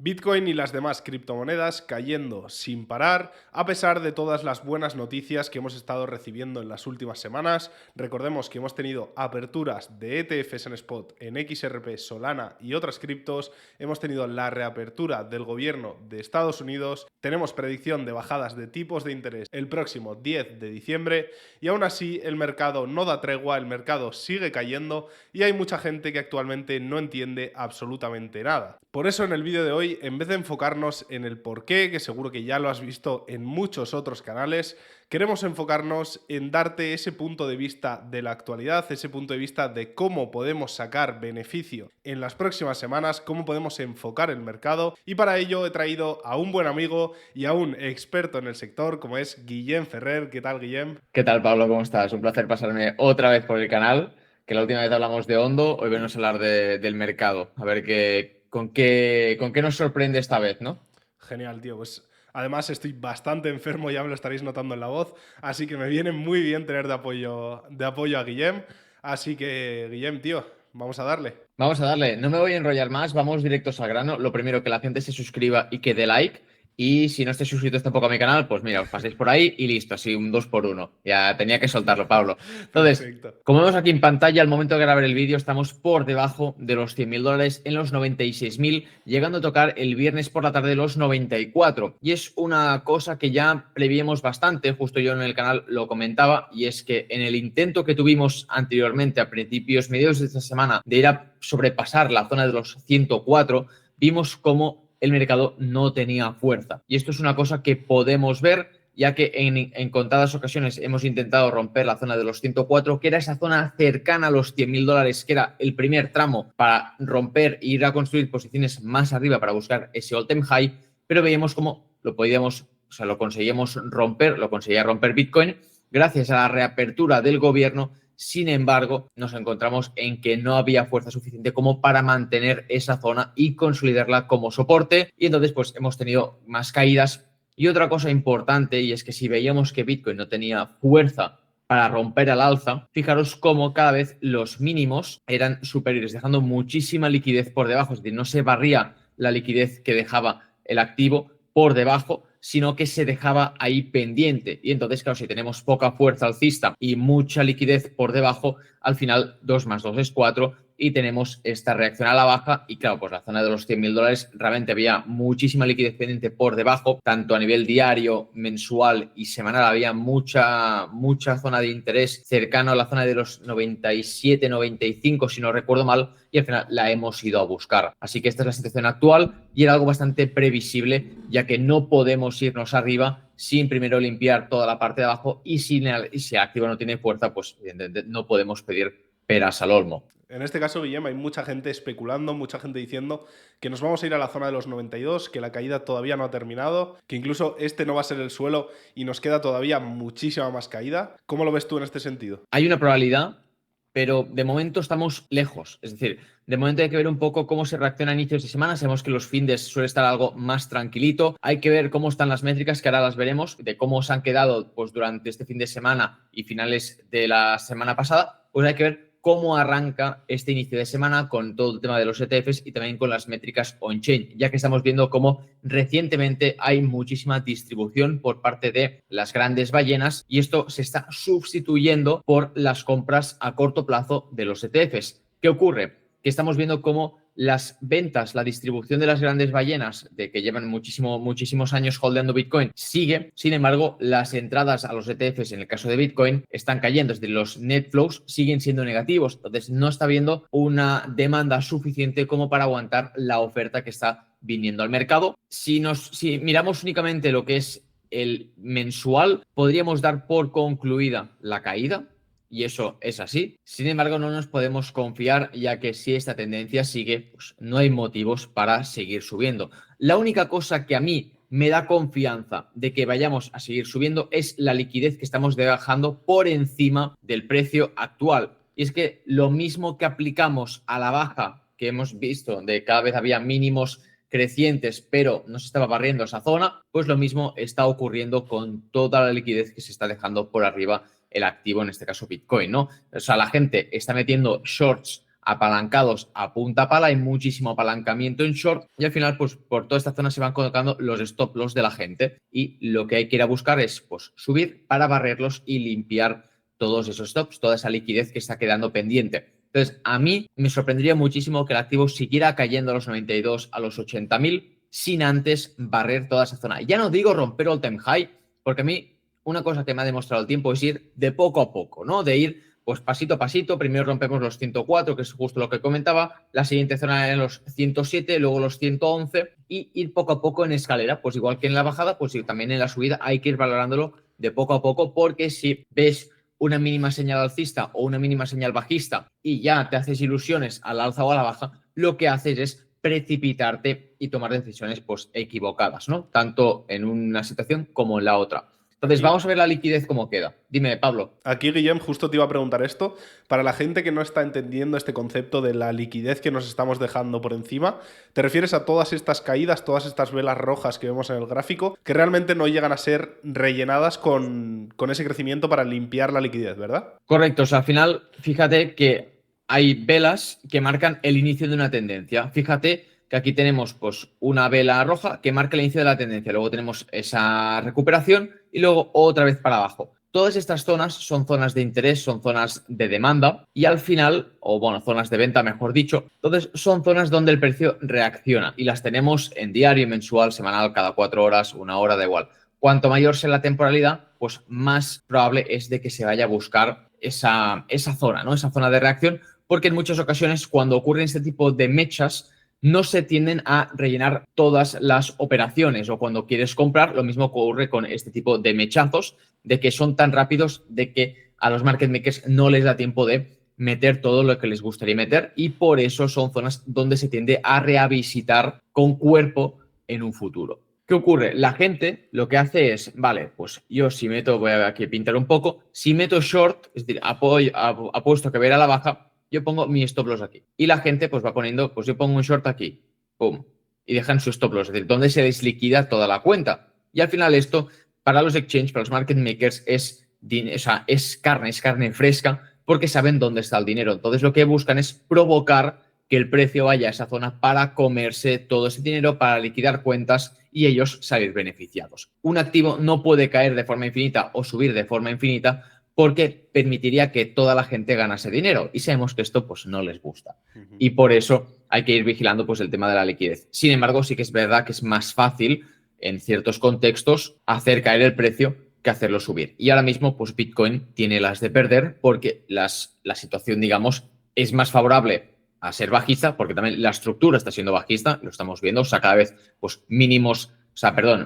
Bitcoin y las demás criptomonedas cayendo sin parar, a pesar de todas las buenas noticias que hemos estado recibiendo en las últimas semanas. Recordemos que hemos tenido aperturas de ETFs en spot en XRP, Solana y otras criptos. Hemos tenido la reapertura del gobierno de Estados Unidos. Tenemos predicción de bajadas de tipos de interés el próximo 10 de diciembre. Y aún así el mercado no da tregua, el mercado sigue cayendo y hay mucha gente que actualmente no entiende absolutamente nada. Por eso en el vídeo de hoy, en vez de enfocarnos en el porqué, que seguro que ya lo has visto en muchos otros canales, queremos enfocarnos en darte ese punto de vista de la actualidad, ese punto de vista de cómo podemos sacar beneficio en las próximas semanas, cómo podemos enfocar el mercado. Y para ello he traído a un buen amigo y a un experto en el sector como es Guillem Ferrer. ¿Qué tal, Guillem? ¿Qué tal, Pablo? ¿Cómo estás? Un placer pasarme otra vez por el canal, que la última vez hablamos de Hondo, hoy venimos a hablar del mercado, a ver con qué nos sorprende esta vez, ¿no? Genial, tío. Pues además estoy bastante enfermo, ya me lo estaréis notando en la voz, así que me viene muy bien tener de apoyo a Guillem. Así que, Guillem, tío, vamos a darle. Vamos a darle, no me voy a enrollar más, vamos directos al grano. Lo primero, que la gente se suscriba y que dé like. Y si no estáis suscritos tampoco a mi canal, pues mira, os paséis por ahí y listo, así un 2 por 1. Ya tenía que soltarlo, Pablo. Entonces, Perfecto. como vemos aquí en pantalla, al momento de grabar el vídeo, estamos por debajo de los 100.000 dólares, en los 96.000, llegando a tocar el viernes por la tarde los 94. Y es una cosa que ya prevíamos bastante, justo yo en el canal lo comentaba, y es que en el intento que tuvimos anteriormente, a principios, mediados de esta semana, de ir a sobrepasar la zona de los 104, vimos cómo el mercado no tenía fuerza. Y esto es una cosa que podemos ver, ya que en contadas ocasiones hemos intentado romper la zona de los 104, que era esa zona cercana a los 100.000 dólares, que era el primer tramo para romper e ir a construir posiciones más arriba para buscar ese all-time high, pero veíamos cómo lo podíamos, o sea, lo conseguíamos romper, lo conseguía romper Bitcoin gracias a la reapertura del gobierno. Sin embargo, nos encontramos en que no había fuerza suficiente como para mantener esa zona y consolidarla como soporte, y entonces pues hemos tenido más caídas. Y otra cosa importante, y es que si veíamos que Bitcoin no tenía fuerza para romper al alza, fijaros cómo cada vez los mínimos eran superiores, dejando muchísima liquidez por debajo, es decir, no se barría la liquidez que dejaba el activo por debajo, sino que se dejaba ahí pendiente. Y entonces, claro, si tenemos poca fuerza alcista y mucha liquidez por debajo, al final 2 más 2 es 4 y tenemos esta reacción a la baja. Y claro, pues la zona de los 100.000 dólares realmente había muchísima liquidez pendiente por debajo, tanto a nivel diario, mensual y semanal. Había mucha zona de interés cercano a la zona de los 97, 95, si no recuerdo mal, y al final la hemos ido a buscar. Así que esta es la situación actual y era algo bastante previsible, ya que no podemos irnos arriba sin primero limpiar toda la parte de abajo, y si el activo no tiene fuerza, pues evidentemente no podemos pedir peras al olmo. En este caso, Guillem, hay mucha gente especulando, mucha gente diciendo que nos vamos a ir a la zona de los 92, que la caída todavía no ha terminado, que incluso este no va a ser el suelo y nos queda todavía muchísima más caída. ¿Cómo lo ves tú en este sentido? Hay una probabilidad, pero de momento estamos lejos. Es decir, de momento hay que ver un poco cómo se reacciona a inicios de semana. Sabemos que los findes suele estar algo más tranquilito. Hay que ver cómo están las métricas, que ahora las veremos, de cómo se han quedado pues, durante este fin de semana y finales de la semana pasada. Pues hay que ver cómo arranca este inicio de semana con todo el tema de los ETFs y también con las métricas on-chain, ya que estamos viendo cómo recientemente hay muchísima distribución por parte de las grandes ballenas, y esto se está sustituyendo por las compras a corto plazo de los ETFs. ¿Qué ocurre? Que estamos viendo cómo las ventas, la distribución de las grandes ballenas, de que llevan muchísimos años holdeando Bitcoin, sigue. Sin embargo, las entradas a los ETFs en el caso de Bitcoin están cayendo, es decir, los net flows siguen siendo negativos. Entonces, no está habiendo una demanda suficiente como para aguantar la oferta que está viniendo al mercado. Si miramos únicamente lo que es el mensual, podríamos dar por concluida la caída, y eso es así. Sin embargo, no nos podemos confiar, ya que si esta tendencia sigue, pues no hay motivos para seguir subiendo. La única cosa que a mí me da confianza de que vayamos a seguir subiendo es la liquidez que estamos dejando por encima del precio actual. Y es que lo mismo que aplicamos a la baja que hemos visto, de cada vez había mínimos crecientes, pero no se estaba barriendo esa zona, pues lo mismo está ocurriendo con toda la liquidez que se está dejando por arriba el activo, en este caso Bitcoin, ¿no? O sea, la gente está metiendo shorts apalancados a punta pala, hay muchísimo apalancamiento en short y al final pues por toda esta zona se van colocando los stop loss de la gente y lo que hay que ir a buscar es pues subir para barrerlos y limpiar todos esos stops, toda esa liquidez que está quedando pendiente. Entonces, a mí me sorprendería muchísimo que el activo siguiera cayendo a los 92, a los 80.000 sin antes barrer toda esa zona. Ya no digo romper all time high, porque a mí una cosa que me ha demostrado el tiempo es ir de poco a poco, ¿no? De ir pues pasito a pasito. Primero rompemos los 104, que es justo lo que comentaba. La siguiente zona en los 107, luego los 111 y ir poco a poco en escalera. Pues igual que en la bajada, pues también en la subida hay que ir valorándolo de poco a poco, porque si ves una mínima señal alcista o una mínima señal bajista y ya te haces ilusiones al alza o a la baja, lo que haces es precipitarte y tomar decisiones pues equivocadas, ¿no? Tanto en una situación como en la otra. Entonces, vamos a ver la liquidez cómo queda. Dime, Pablo. Aquí, Guillem, justo te iba a preguntar esto. Para la gente que no está entendiendo este concepto de la liquidez que nos estamos dejando por encima, ¿te refieres a todas estas caídas, todas estas velas rojas que vemos en el gráfico, que realmente no llegan a ser rellenadas con ese crecimiento para limpiar la liquidez, verdad? Correcto. O sea, al final, fíjate que hay velas que marcan el inicio de una tendencia. Fíjate que aquí tenemos pues una vela roja que marca el inicio de la tendencia. Luego tenemos esa recuperación y luego otra vez para abajo. Todas estas zonas son zonas de interés, son zonas de demanda y al final, o bueno, zonas de venta, mejor dicho. Entonces, son zonas donde el precio reacciona y las tenemos en diario, mensual, semanal, cada 4 horas, 1 hora, da igual. Cuanto mayor sea la temporalidad, pues más probable es de que se vaya a buscar esa zona, ¿no? Esa zona de reacción, porque en muchas ocasiones cuando ocurren este tipo de mechas, no se tienden a rellenar todas las operaciones o cuando quieres comprar, lo mismo ocurre con este tipo de mechazos, de que son tan rápidos de que a los market makers no les da tiempo de meter todo lo que les gustaría meter y por eso son zonas donde se tiende a revisitar con cuerpo en un futuro. ¿Qué ocurre? La gente lo que hace es, vale, pues yo si meto, voy a aquí pintar un poco, si meto short, es decir, apuesto que ver a la baja, yo pongo mi stop loss aquí. Y la gente pues va poniendo, pues yo pongo un short aquí, pum, y dejan su stop loss, es decir, donde se desliquida toda la cuenta. Y al final esto, para los exchange, para los market makers, es carne fresca porque saben dónde está el dinero. Entonces lo que buscan es provocar que el precio vaya a esa zona para comerse todo ese dinero, para liquidar cuentas y ellos salir beneficiados. Un activo no puede caer de forma infinita o subir de forma infinita porque permitiría que toda la gente ganase dinero y sabemos que esto pues no les gusta. Y por eso hay que ir vigilando pues el tema de la liquidez. Sin embargo, sí que es verdad que es más fácil en ciertos contextos hacer caer el precio que hacerlo subir. Y ahora mismo pues Bitcoin tiene las de perder porque la situación, digamos, es más favorable a ser bajista porque también la estructura está siendo bajista, lo estamos viendo, o sea, cada vez pues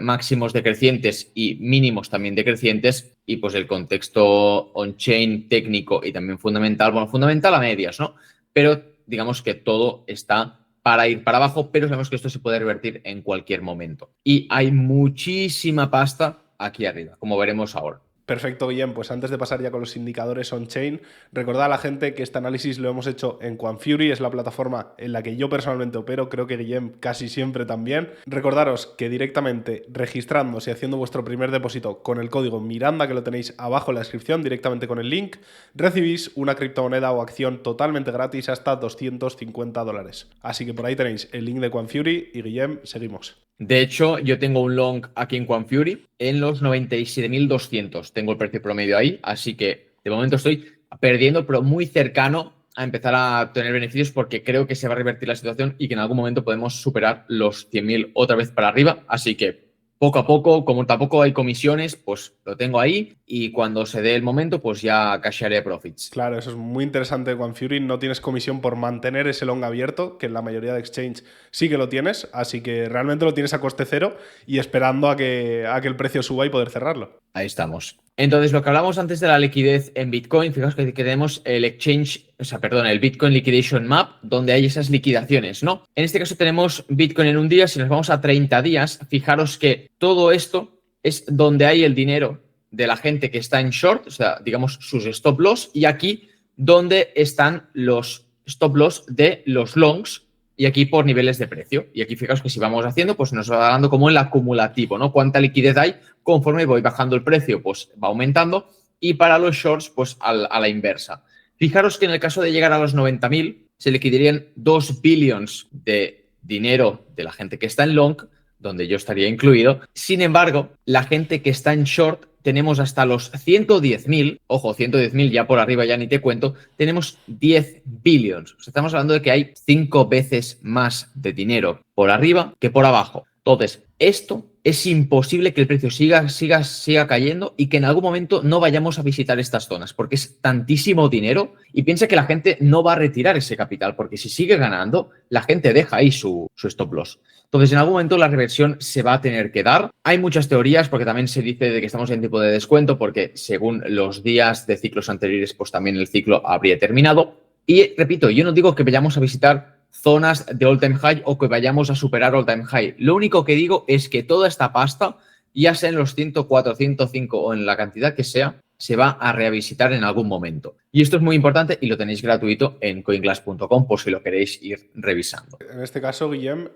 máximos decrecientes y mínimos también decrecientes y pues el contexto on-chain técnico y también fundamental, bueno, fundamental a medias, ¿no? Pero digamos que todo está para ir para abajo, pero sabemos que esto se puede revertir en cualquier momento. Y hay muchísima pasta aquí arriba, como veremos ahora. Perfecto, Guillem. Pues antes de pasar ya con los indicadores on-chain, recordad a la gente que este análisis lo hemos hecho en Quanfury, es la plataforma en la que yo personalmente opero, creo que Guillem casi siempre también. Recordaros que directamente registrándose y haciendo vuestro primer depósito con el código Miranda, que lo tenéis abajo en la descripción, directamente con el link, recibís una criptomoneda o acción totalmente gratis hasta $250. Así que por ahí tenéis el link de Quanfury y Guillem, seguimos. De hecho, yo tengo un long aquí en Quanfury en los 97.200. Tengo el precio promedio ahí, así que de momento estoy perdiendo, pero muy cercano a empezar a tener beneficios porque creo que se va a revertir la situación y que en algún momento podemos superar los 100.000 otra vez para arriba. Así que poco a poco, como tampoco hay comisiones, pues lo tengo ahí y cuando se dé el momento, pues ya casharé profits. Claro, eso es muy interesante de Quanfury. No tienes comisión por mantener ese long abierto, que en la mayoría de exchange sí que lo tienes, así que realmente lo tienes a coste cero y esperando a que el precio suba y poder cerrarlo. Ahí estamos. Entonces, lo que hablamos antes de la liquidez en Bitcoin, fijaos que tenemos el el Bitcoin Liquidation Map, donde hay esas liquidaciones, ¿no? En este caso tenemos Bitcoin en un día, si nos vamos a 30 días, fijaros que todo esto es donde hay el dinero de la gente que está en short, o sea, digamos sus stop loss, y aquí donde están los stop loss de los longs, y aquí por niveles de precio. Y aquí fijaos que si vamos haciendo, pues nos va dando como el acumulativo, ¿no? Cuánta liquidez hay conforme voy bajando el precio, pues va aumentando. Y para los shorts, pues a la inversa. Fijaros que en el caso de llegar a los 90.000, se liquidarían 2 billions de dinero de la gente que está en long, donde yo estaría incluido. Sin embargo, la gente que está en short, tenemos hasta los 110.000, ojo, 110.000 ya por arriba, ya ni te cuento, tenemos 10 billions. O sea, estamos hablando de que hay 5 veces más de dinero por arriba que por abajo. Entonces, esto es imposible que el precio siga cayendo y que en algún momento no vayamos a visitar estas zonas, porque es tantísimo dinero y piensa que la gente no va a retirar ese capital, porque si sigue ganando, la gente deja ahí su stop loss. Entonces, en algún momento la reversión se va a tener que dar. Hay muchas teorías, porque también se dice de que estamos en tipo de descuento, porque según los días de ciclos anteriores, pues también el ciclo habría terminado. Y repito, yo no digo que vayamos a visitar zonas de all time high o que vayamos a superar all time high. Lo único que digo es que toda esta pasta, ya sea en los 104, 105 o en la cantidad que sea, se va a revisitar en algún momento. Y esto es muy importante y lo tenéis gratuito en coinglass.com por si lo queréis ir revisando. En este caso, Guillem,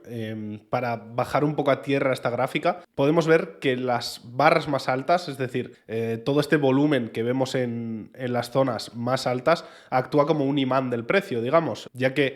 para bajar un poco a tierra esta gráfica, podemos ver que las barras más altas, es decir, todo este volumen que vemos en las zonas más altas, actúa como un imán del precio, digamos,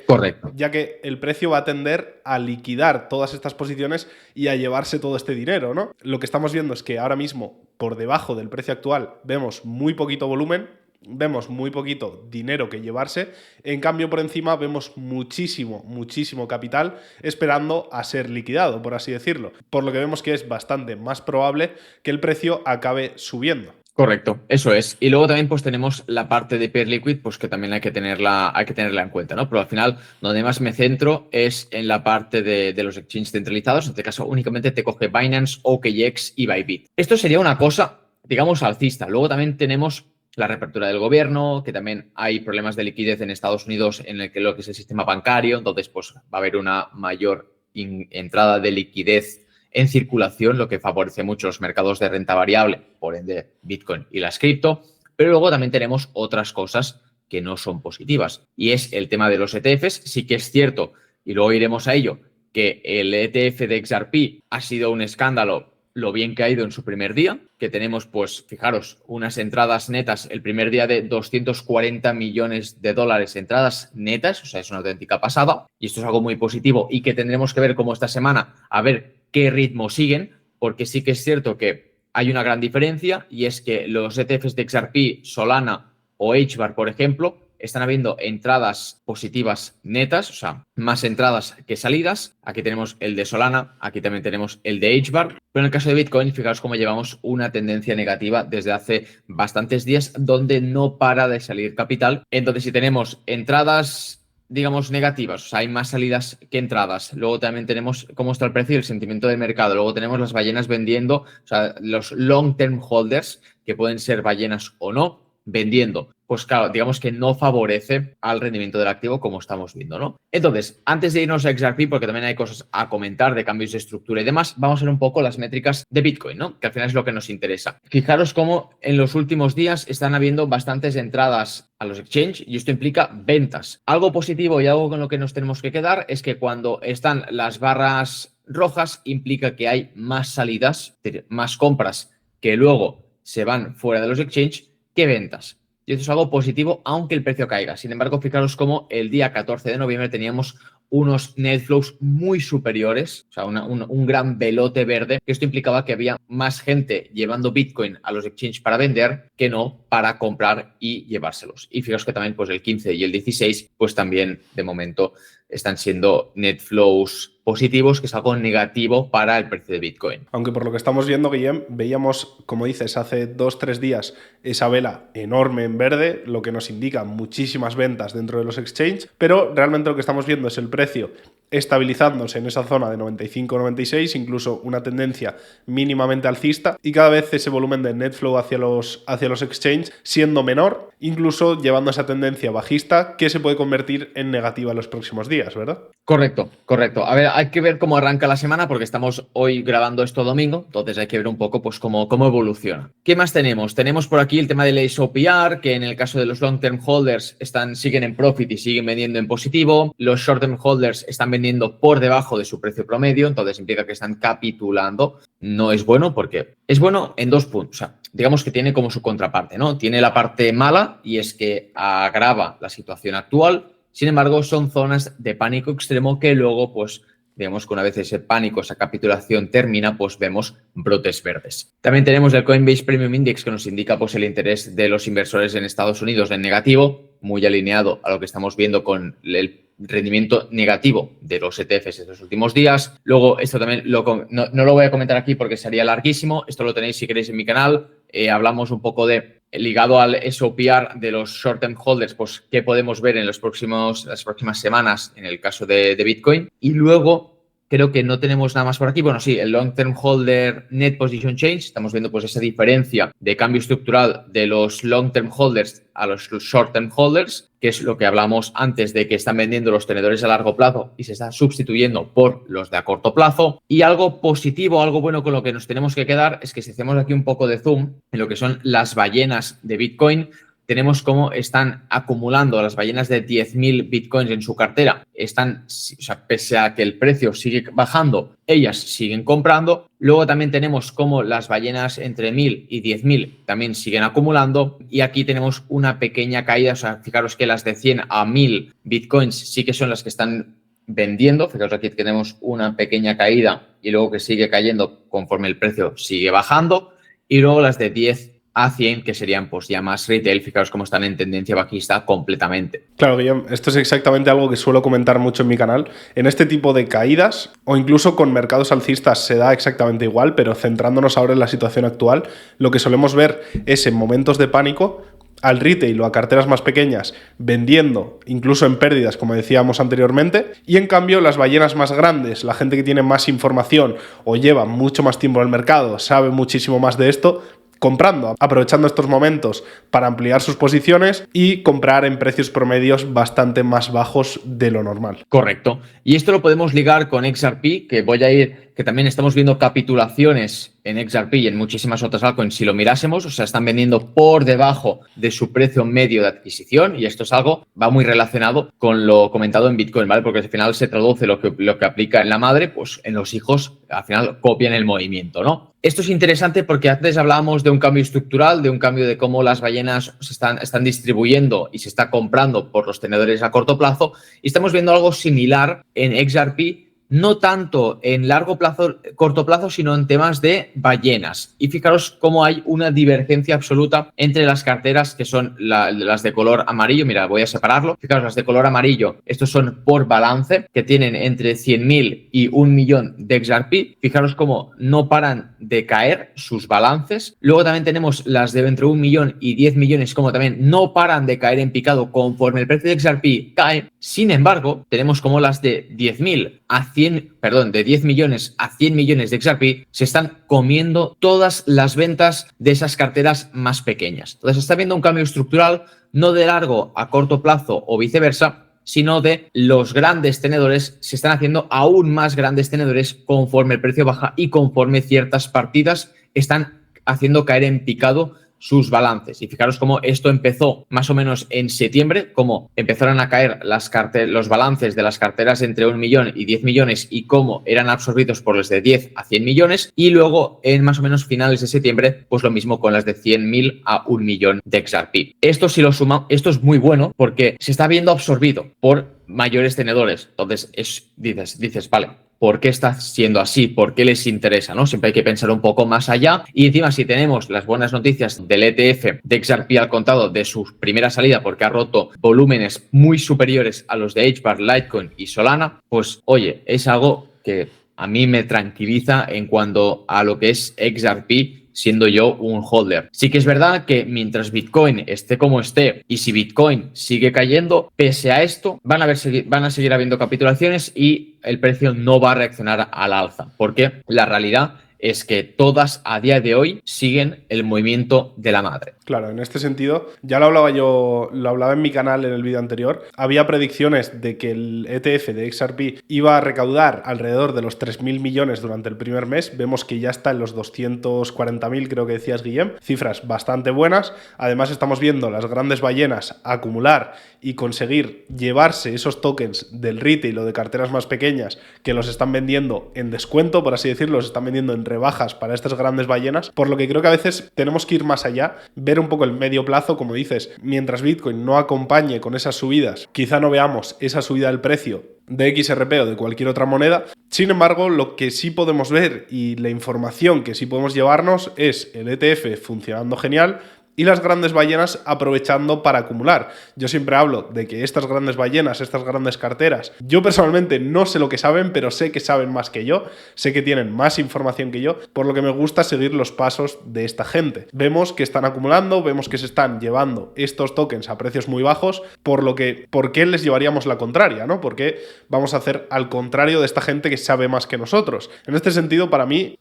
Correcto. Ya que el precio va a tender a liquidar todas estas posiciones y a llevarse todo este dinero, ¿no? Lo que estamos viendo es que ahora mismo, por debajo del precio actual, vemos muy poquito volumen, vemos muy poquito dinero que llevarse. En cambio, por encima vemos muchísimo capital esperando a ser liquidado, por así decirlo. Por lo que vemos que es bastante más probable que el precio acabe subiendo. Correcto, eso es. Y luego también pues tenemos la parte de peer liquid, pues que también hay que tenerla en cuenta, ¿no? Pero al final, donde más me centro es en la parte de los exchanges centralizados. En este caso, únicamente te coge Binance, OKX y Bybit. Esto sería una cosa, digamos, alcista. Luego también tenemos la reapertura del gobierno, que también hay problemas de liquidez en Estados Unidos en el que lo que es el sistema bancario. Entonces, pues va a haber una mayor entrada de liquidez en circulación, lo que favorece mucho los mercados de renta variable, por ende Bitcoin y las cripto. Pero luego también tenemos otras cosas que no son positivas y es el tema de los ETFs. Sí que es cierto, y luego iremos a ello, que el ETF de XRP ha sido un escándalo lo bien que ha ido en su primer día, que tenemos, pues, fijaros, unas entradas netas el primer día de 240 millones de dólares, entradas netas, o sea, es una auténtica pasada, y esto es algo muy positivo y que tendremos que ver cómo esta semana, a ver qué ritmo siguen, porque sí que es cierto que hay una gran diferencia y es que los ETFs de XRP, Solana o HBAR, por ejemplo, están habiendo entradas positivas netas, o sea, más entradas que salidas. Aquí tenemos el de Solana, aquí también tenemos el de HBAR. Pero en el caso de Bitcoin, fijaos cómo llevamos una tendencia negativa desde hace bastantes días, donde no para de salir capital. Entonces, si tenemos entradas, digamos, negativas, o sea, hay más salidas que entradas. Luego también tenemos cómo está el precio y el sentimiento del mercado. Luego tenemos las ballenas vendiendo, o sea, los long-term holders, que pueden ser ballenas o no, vendiendo. Pues claro, digamos que no favorece al rendimiento del activo como estamos viendo, ¿no? Entonces, antes de irnos a XRP, porque también hay cosas a comentar de cambios de estructura y demás, vamos a ver un poco las métricas de Bitcoin, ¿no? Que al final es lo que nos interesa. Fijaros cómo en los últimos días están habiendo bastantes entradas a los exchanges y esto implica ventas. Algo positivo y algo con lo que nos tenemos que quedar es que cuando están las barras rojas implica que hay más salidas, más compras que luego se van fuera de los exchanges que ventas. Y esto es algo positivo, aunque el precio caiga. Sin embargo, fijaros cómo el día 14 de noviembre teníamos unos net flows muy superiores, o sea, un gran velote verde, que esto implicaba que había más gente llevando Bitcoin a los exchanges para vender que no para comprar y llevárselos. Y fijaos que también pues el 15 y el 16 pues también de momento están siendo net flows positivos, que es algo negativo para el precio de Bitcoin. Aunque por lo que estamos viendo, Guillem, veíamos, como dices, hace 2-3 días esa vela enorme en verde, lo que nos indica muchísimas ventas dentro de los exchanges, pero realmente lo que estamos viendo es el precio estabilizándose en esa zona de 95-96, incluso una tendencia mínimamente alcista, y cada vez ese volumen de net flow hacia los exchanges siendo menor, incluso llevando esa tendencia bajista que se puede convertir en negativa en los próximos días, ¿verdad? Correcto, correcto. A ver, hay que ver cómo arranca la semana porque estamos hoy grabando esto domingo, entonces hay que ver un poco pues cómo evoluciona. ¿Qué más tenemos? Tenemos por aquí el tema del ASOPR, que en el caso de los long-term holders siguen en profit y siguen vendiendo en positivo. Los short-term holders están vendiendo por debajo de su precio promedio, entonces implica que están capitulando. No es bueno porque es bueno en 2 puntos. O sea, digamos que tiene como su contraparte, ¿no? Tiene la parte mala y es que agrava la situación actual. Sin embargo, son zonas de pánico extremo que luego, pues, digamos que una vez ese pánico, esa capitulación termina, pues vemos brotes verdes. También tenemos el Coinbase Premium Index que nos indica pues el interés de los inversores en Estados Unidos en negativo, muy alineado a lo que estamos viendo con el rendimiento negativo de los ETFs estos últimos días. Luego, esto también no lo voy a comentar aquí porque sería larguísimo. Esto lo tenéis si queréis en mi canal. Hablamos un poco de, ligado al SOPR de los short-term holders, pues qué podemos ver en las próximas semanas en el caso de Bitcoin. Y luego, creo que no tenemos nada más por aquí. Bueno, sí, el long-term holder net position change. Estamos viendo pues esa diferencia de cambio estructural de los long-term holders a los short-term holders, que es lo que hablamos antes de que están vendiendo los tenedores a largo plazo y se están sustituyendo por los de a corto plazo. Y algo positivo, algo bueno con lo que nos tenemos que quedar es que si hacemos aquí un poco de zoom en lo que son las ballenas de Bitcoin, tenemos cómo están acumulando las ballenas de 10.000 bitcoins en su cartera. Están, o sea, pese a que el precio sigue bajando, ellas siguen comprando. Luego también tenemos cómo las ballenas entre 1.000 y 10.000 también siguen acumulando. Y aquí tenemos una pequeña caída. O sea, fijaros que las de 100 a 1.000 bitcoins sí que son las que están vendiendo. Fijaros aquí que tenemos una pequeña caída y luego que sigue cayendo conforme el precio sigue bajando. Y luego las de 10 a 100, que serían pues ya más retail. Fijaros cómo están en tendencia bajista completamente. Claro, Guillem, esto es exactamente algo que suelo comentar mucho en mi canal. En este tipo de caídas, o incluso con mercados alcistas se da exactamente igual, pero centrándonos ahora en la situación actual, lo que solemos ver es en momentos de pánico al retail o a carteras más pequeñas vendiendo, incluso en pérdidas, como decíamos anteriormente, y en cambio las ballenas más grandes, la gente que tiene más información o lleva mucho más tiempo en el mercado, sabe muchísimo más de esto, comprando, aprovechando estos momentos para ampliar sus posiciones y comprar en precios promedios bastante más bajos de lo normal. Correcto. Y esto lo podemos ligar con XRP, que también estamos viendo capitulaciones en XRP y en muchísimas otras altcoins si lo mirásemos, o sea, están vendiendo por debajo de su precio medio de adquisición y esto es algo, va muy relacionado con lo comentado en Bitcoin, ¿vale? Porque al final se traduce lo que aplica en la madre, pues en los hijos al final copian el movimiento, ¿no? Esto es interesante porque antes hablábamos de un cambio estructural, de un cambio de cómo las ballenas se están distribuyendo y se está comprando por los tenedores a corto plazo y estamos viendo algo similar en XRP, no tanto en largo plazo, corto plazo, sino en temas de ballenas. Y fijaros cómo hay una divergencia absoluta entre las carteras que son las de color amarillo. Mira, voy a separarlo. Fijaros, las de color amarillo, estos son por balance, que tienen entre 100.000 y 1 millón de XRP. Fijaros cómo no paran de caer sus balances. Luego también tenemos las de entre 1 millón y 10 millones, como también no paran de caer en picado conforme el precio de XRP cae. Sin embargo, tenemos como las de 10.000 a 100, perdón, de 10 millones a 100 millones de XRP se están comiendo todas las ventas de esas carteras más pequeñas. Entonces está viendo un cambio estructural, no de largo a corto plazo o viceversa, sino de los grandes tenedores se están haciendo aún más grandes tenedores conforme el precio baja y conforme ciertas partidas están haciendo caer en picado sus balances. Y fijaros cómo esto empezó más o menos en septiembre, cómo empezaron a caer los balances de las carteras entre 1 millón y 10 millones y cómo eran absorbidos por los de 10 a 100 millones. Y luego en más o menos finales de septiembre, pues lo mismo con las de 100.000 a 1 millón de XRP. Esto si lo suma, esto es muy bueno porque se está viendo absorbido por mayores tenedores. Entonces dices, vale, ¿por qué está siendo así? ¿Por qué les interesa? ¿No? Siempre hay que pensar un poco más allá. Y encima, si tenemos las buenas noticias del ETF de XRP al contado de su primera salida, porque ha roto volúmenes muy superiores a los de HBAR, Litecoin y Solana, pues oye, es algo que a mí me tranquiliza en cuanto a lo que es XRP, siendo yo un holder. Sí que es verdad que mientras Bitcoin esté como esté y si Bitcoin sigue cayendo, pese a esto, van a seguir habiendo capitulaciones y el precio no va a reaccionar al alza, porque la realidad es que todas a día de hoy siguen el movimiento de la madre. Claro, en este sentido, ya lo hablaba en mi canal en el vídeo anterior, había predicciones de que el ETF de XRP iba a recaudar alrededor de los 3.000 millones durante el primer mes, vemos que ya está en los 240.000, creo que decías, Guillem, cifras bastante buenas. Además estamos viendo las grandes ballenas acumular y conseguir llevarse esos tokens del retail o de carteras más pequeñas que los están vendiendo en descuento, por así decirlo, los están vendiendo en rebajas para estas grandes ballenas, por lo que creo que a veces tenemos que ir más allá, ver un poco el medio plazo, como dices, mientras Bitcoin no acompañe con esas subidas, quizá no veamos esa subida del precio de XRP o de cualquier otra moneda. Sin embargo, lo que sí podemos ver y la información que sí podemos llevarnos es el ETF funcionando genial y las grandes ballenas aprovechando para acumular. Yo siempre hablo de que estas grandes ballenas, estas grandes carteras, yo personalmente no sé lo que saben, pero sé que saben más que yo, sé que tienen más información que yo, por lo que me gusta seguir los pasos de esta gente. Vemos que están acumulando, vemos que se están llevando estos tokens a precios muy bajos, por lo que, ¿por qué les llevaríamos la contraria, ¿no? ¿Por qué vamos a hacer al contrario de esta gente que sabe más que nosotros? En este sentido, para mí,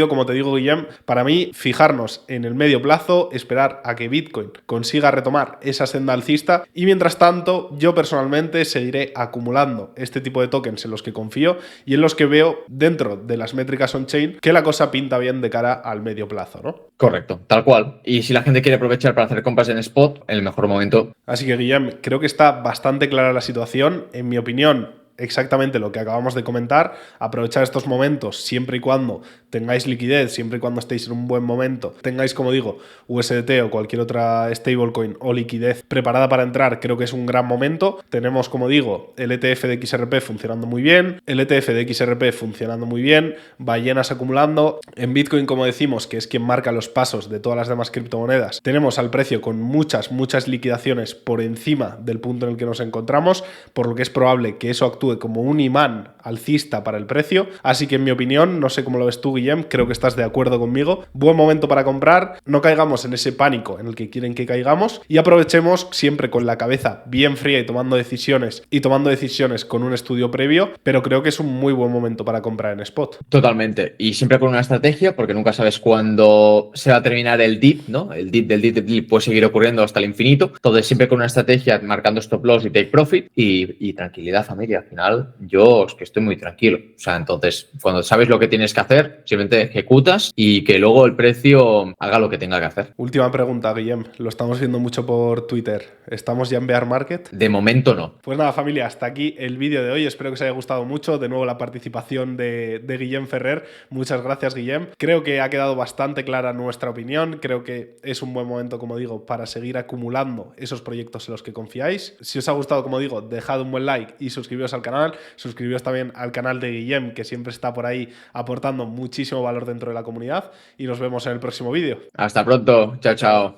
como te digo, Guillem, para mí, fijarnos en el medio plazo, esperar a que Bitcoin consiga retomar esa senda alcista y mientras tanto yo personalmente seguiré acumulando este tipo de tokens en los que confío y en los que veo dentro de las métricas on-chain que la cosa pinta bien de cara al medio plazo, ¿no? Correcto, tal cual. Y si la gente quiere aprovechar para hacer compras en spot, en el mejor momento. Así que, Guillem, creo que está bastante clara la situación. En mi opinión, exactamente lo que acabamos de comentar, aprovechar estos momentos siempre y cuando tengáis liquidez, siempre y cuando estéis en un buen momento, tengáis, como digo, USDT o cualquier otra stablecoin o liquidez preparada para entrar, creo que es un gran momento. Tenemos, como digo, el ETF de XRP funcionando muy bien, el ETF de XRP funcionando muy bien, ballenas acumulando, en Bitcoin, como decimos, que es quien marca los pasos de todas las demás criptomonedas, tenemos al precio con muchas liquidaciones por encima del punto en el que nos encontramos, por lo que es probable que eso actúe como un imán alcista para el precio. Así que en mi opinión, no sé cómo lo ves tú, Guillem, creo que estás de acuerdo conmigo. Buen momento para comprar, no caigamos en ese pánico en el que quieren que caigamos y aprovechemos siempre con la cabeza bien fría y tomando decisiones con un estudio previo, pero creo que es un muy buen momento para comprar en spot. Totalmente. Y siempre con una estrategia, porque nunca sabes cuándo se va a terminar el dip, ¿no? El dip del dip puede seguir ocurriendo hasta el infinito. Entonces, siempre con una estrategia marcando stop loss y take profit y tranquilidad, familia. Al final, yo es que estoy muy tranquilo. O sea, entonces, cuando sabes lo que tienes que hacer, simplemente ejecutas y que luego el precio haga lo que tenga que hacer. Última pregunta, Guillem. Lo estamos viendo mucho por Twitter. ¿Estamos ya en bear market? De momento no. Pues nada, familia, hasta aquí el vídeo de hoy. Espero que os haya gustado mucho. De nuevo la participación de Guillem Ferrer. Muchas gracias, Guillem. Creo que ha quedado bastante clara nuestra opinión. Creo que es un buen momento, como digo, para seguir acumulando esos proyectos en los que confiáis. Si os ha gustado, como digo, dejad un buen like y suscribiros al canal. Suscribiros también al canal de Guillem, que siempre está por ahí aportando muchísimo valor dentro de la comunidad. Y nos vemos en el próximo vídeo. Hasta pronto. Chao, chao.